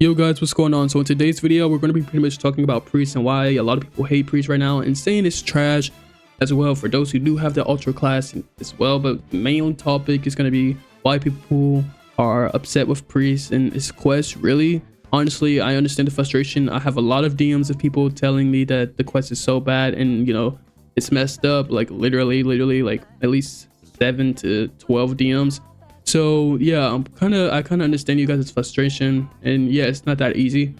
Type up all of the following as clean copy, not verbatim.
Yo guys, what's going on? So in today's video, we're going to be pretty much talking about priests and why a lot of people hate priests right now and saying it's trash as well for those who do have the ultra class as well. But the main topic is going to be why people are upset with priests and this quest. Really, honestly, I understand the frustration. I have a lot of DMs of people telling me that the quest is so bad and it's messed up, like literally like at least 7 to 12 DMs. So yeah, I kind of understand you guys' frustration, and yeah, it's not that easy,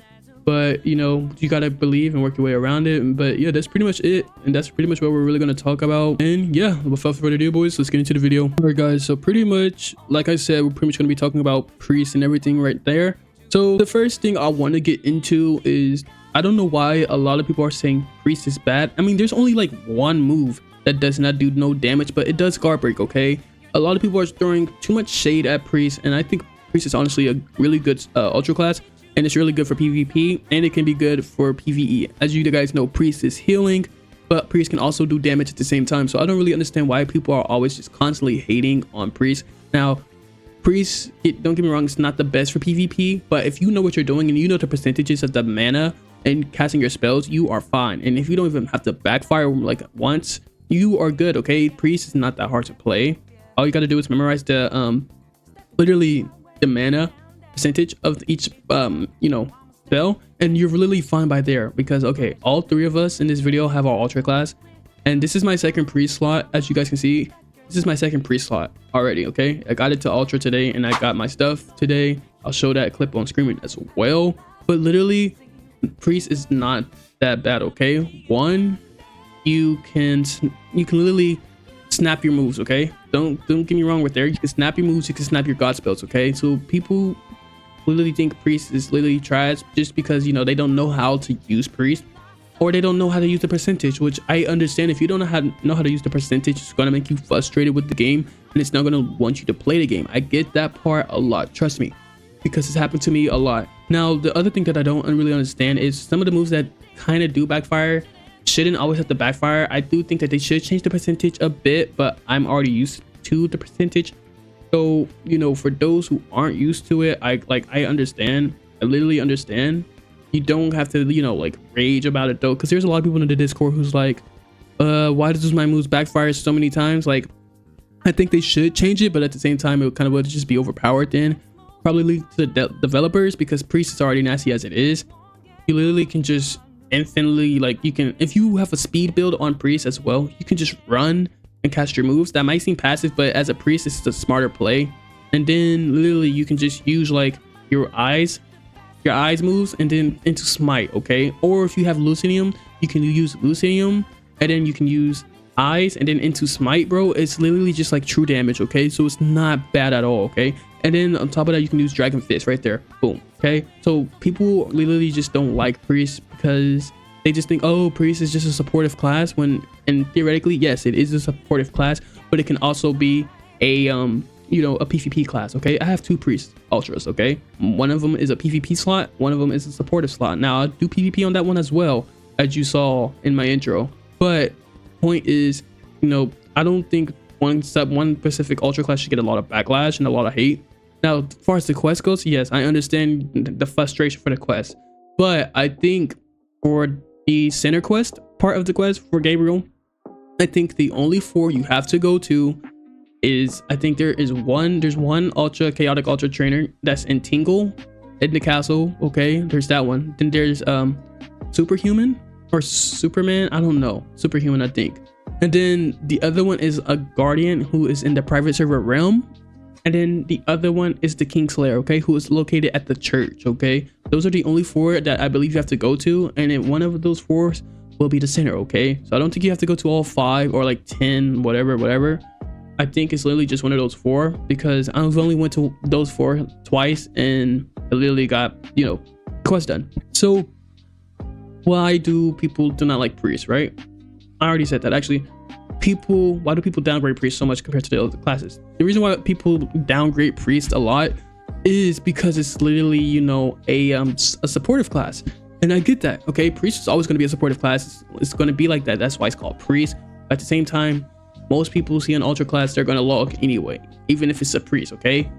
but you gotta believe and work your way around it. But yeah, that's pretty much it, and that's pretty much what we're really gonna talk about. And yeah, without further ado, boys, let's get into the video. All right guys, so pretty much like I said, we're pretty much gonna be talking about priests and everything right there. So the first thing I want to get into is, I don't know why a lot of people are saying priest is bad. I mean, there's only like one move that does not do no damage, but it does guard break, okay? A lot of people are throwing too much shade at priest, and I think priest is honestly a really good ultra class, and it's really good for PvP, and it can be good for PvE. As you guys know, priest is healing, but priest can also do damage at the same time. So I don't really understand why people are always just constantly hating on priest. Now, priest, don't get me wrong, it's not the best for PvP, but if you know what you're doing and you know the percentages of the mana and casting your spells, you are fine. And if you don't even have to backfire like once, you are good, okay? Priest is not that hard to play. All you got to do is memorize the literally the mana percentage of each spell, and you're literally fine by there. Because okay, all three of us in this video have our ultra class, and this is my second priest slot. As you guys can see, this is my second priest slot already. Okay, I got it to ultra today, and I got my stuff today. I'll show that clip on screen as well. But literally, priest is not that bad. Okay, one, you can literally snap your moves, okay? Don't get me wrong with there. You can snap your moves, you can snap your god spells, okay? So people literally think priest is literally trash just because they don't know how to use priest, or they don't know how to use the percentage, which I understand. If you don't know how to use the percentage, it's gonna make you frustrated with the game, and it's not gonna want you to play the game. I get that part a lot, trust me, because it's happened to me a lot. Now the other thing that I don't really understand is some of the moves that kind of do backfire shouldn't always have to backfire. I do think that they should change the percentage a bit, but I'm already used to the percentage. So for those who aren't used to it, I understand. I literally understand. You don't have to like rage about it though, because there's a lot of people in the Discord who's like, why does my moves backfire so many times? Like, I think they should change it, but at the same time it would just be overpowered. Then probably lead to the developers, because priest is already nasty as it is. You literally can just infinitely, like, you can, if you have a speed build on priest as well, you can just run and cast your moves. That might seem passive, but as a priest, it's a smarter play. And then literally you can just use like your eyes moves and then into smite, okay? Or if you have Lucinium, you can use Lucinium and then you can use eyes and then into smite, bro. It's literally just like true damage, okay? So it's not bad at all, okay? And then on top of that, you can use Dragon Fist right there, boom, okay? So people literally just don't like priest because they just think, oh, priest is just a supportive class, when, and theoretically, yes, it is a supportive class, but it can also be a a PvP class, okay? I have 2 priest ultras, okay? One of them is a PvP slot, one of them is a supportive slot. Now I do PvP on that one as well, as you saw in my intro. But point is, I don't think one specific ultra class should get a lot of backlash and a lot of hate. Now, as far as the quest goes, yes, I understand the frustration for the quest, but I think for the center quest part of the quest for Gabriel, I think the only 4 you have to go to is, I think there's one ultra chaotic ultra trainer that's in Tingle in the castle, okay? There's that one. Then there's Superhuman or Superman, I don't know, Superhuman, I think. And then the other one is a guardian who is in the private server realm. And then the other one is the Kingslayer, okay, who is located at the church, okay? Those are the only 4 that I believe you have to go to, and then one of those 4 will be the center, okay? So I don't think you have to go to all 5 or like 10, whatever. I think it's literally just one of those 4, because I've only went to those 4 twice, and I literally got, quest done. So why do people do not like priest, right? I already said that. Actually, why do people downgrade priest so much compared to the other classes? The reason why people downgrade priest a lot is because it's literally a supportive class, and I get that, okay? Priest is always going to be a supportive class. It's going to be like that. That's why it's called priest. But at the same time, most people see an ultra class, they're going to log anyway, even if it's a priest, okay?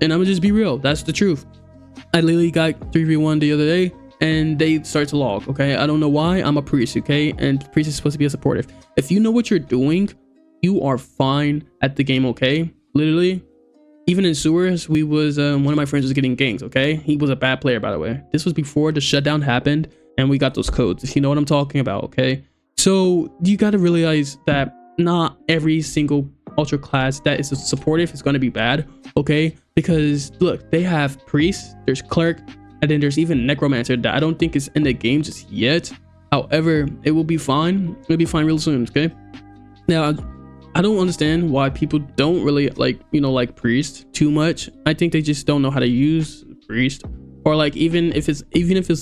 And I'm gonna just be real, that's the truth. I literally got 3v1 the other day and they start to log. Okay, I don't know why. I'm a priest, okay, and priest is supposed to be a supportive. If you know what you're doing, you are fine at the game. Okay, literally, even in sewers, we was one of my friends was getting ganks. Okay, he was a bad player, by the way. This was before the shutdown happened and we got those codes, if you know what I'm talking about. Okay, so you got to realize that not every single ultra class that is a supportive is going to be bad. Okay, because look, they have priest, there's cleric, and then there's even necromancer that I don't think is in the game just yet. However, it will be fine. It'll be fine real soon. Okay, now I don't understand why people don't really like priest too much. I think they just don't know how to use priest, or like even if it's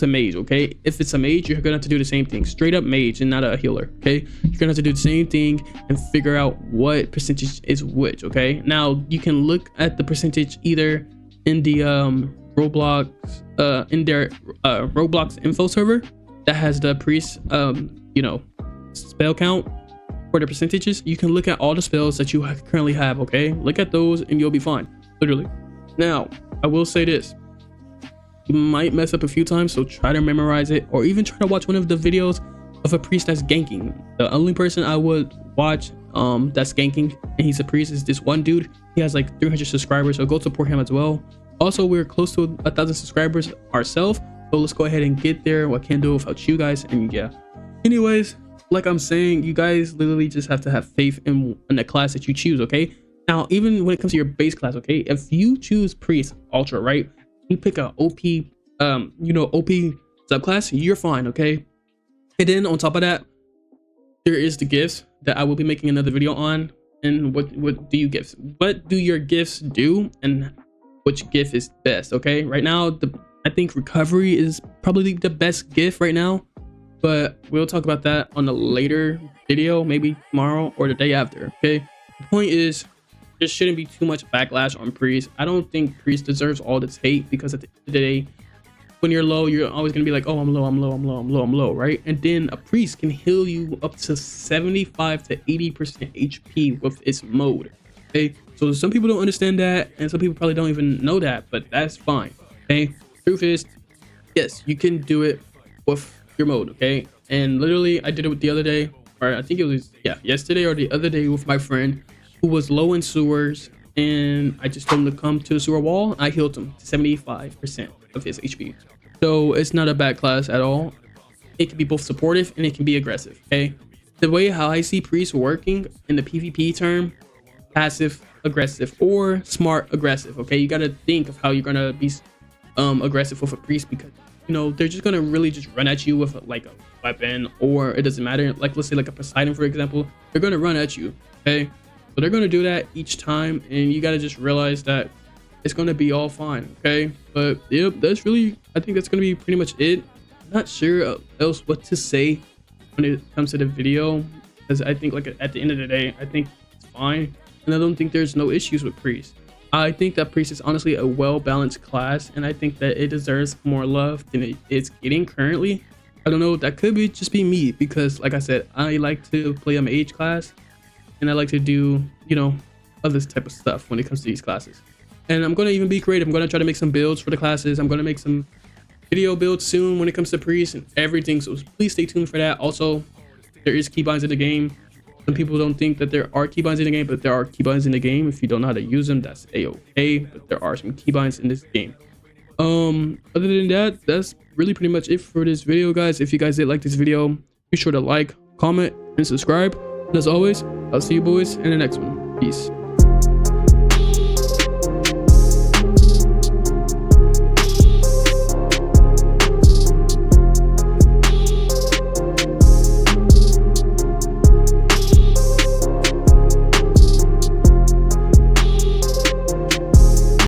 a mage. Okay, if it's a mage, you're gonna have to do the same thing, straight up mage and not a healer. Okay, you're gonna have to do the same thing and figure out what percentage is which. Okay, now you can look at the percentage either in the Roblox in their Roblox info server that has the priest spell count for the percentages. You can look at all the spells that you currently have. Okay, look at those and you'll be fine, literally. Now I will say this, you might mess up a few times, so try to memorize it, or even try to watch one of the videos of a priest that's ganking. The only person I would watch that's ganking and he's a priest is this one dude. He has like 300 subscribers, so go support him as well. Also, we're close to 1,000 subscribers ourselves, so let's go ahead and get there. What can't do without you guys. And yeah, anyways, like I'm saying, you guys literally just have to have faith in the class that you choose. Okay, now even when it comes to your base class, okay, if you choose priest ultra, right, you pick a OP OP subclass, you're fine. Okay, and then on top of that, there is the gifts that I will be making another video on. And what do your gifts do, and which gift is best? Okay, right now I think recovery is probably the best gift right now, but we'll talk about that on a later video, maybe tomorrow or the day after. Okay, the point is, there shouldn't be too much backlash on priest. I don't think priest deserves all this hate, because at the end of the day, when you're low, you're always gonna be like, oh, I'm low, right? And then a priest can heal you up to 75 to 80% HP with its mode. Okay, so some people don't understand that, and some people probably don't even know that, but that's fine. Okay, truth is, yes, you can do it with your mode. Okay, and literally I did it with the other day, or I think it was yesterday or the other day, with my friend who was low in sewers, and I just told him to come to the sewer wall. I healed him to 75% of his HP. So it's not a bad class at all. It can be both supportive and it can be aggressive. Okay, the way how I see priest working in the PvP term, passive aggressive or smart aggressive. Okay, you got to think of how you're gonna be aggressive with a priest, because they're just gonna really just run at you with like a weapon, or it doesn't matter, like let's say like a Poseidon, for example. They're gonna run at you. Okay, so they're gonna do that each time, and you got to just realize that it's gonna be all fine. Okay, but yep, that's really, I think that's gonna be pretty much it. I'm not sure else what to say when it comes to the video, because I think like at the end of the day, I think it's fine, and I don't think there's no issues with priest. I think that priest is honestly a well-balanced class, and I think that it deserves more love than it's getting currently. I don't know, that could be just be me, because like I said, I like to play a mage class, and I like to do other type of stuff when it comes to these classes. And I'm gonna even be creative. I'm gonna try to make some builds for the classes. I'm gonna make some video builds soon when it comes to priest and everything, so please stay tuned for that. Also, there is keybinds in the game. Some people don't think that there are keybinds in the game, but there are keybinds in the game. If you don't know how to use them, that's a-okay, but there are some keybinds in this game. Other than that, that's really pretty much it for this video, guys. If you guys did like this video, be sure to like, comment, and subscribe. And as always, I'll see you boys in the next one. Peace.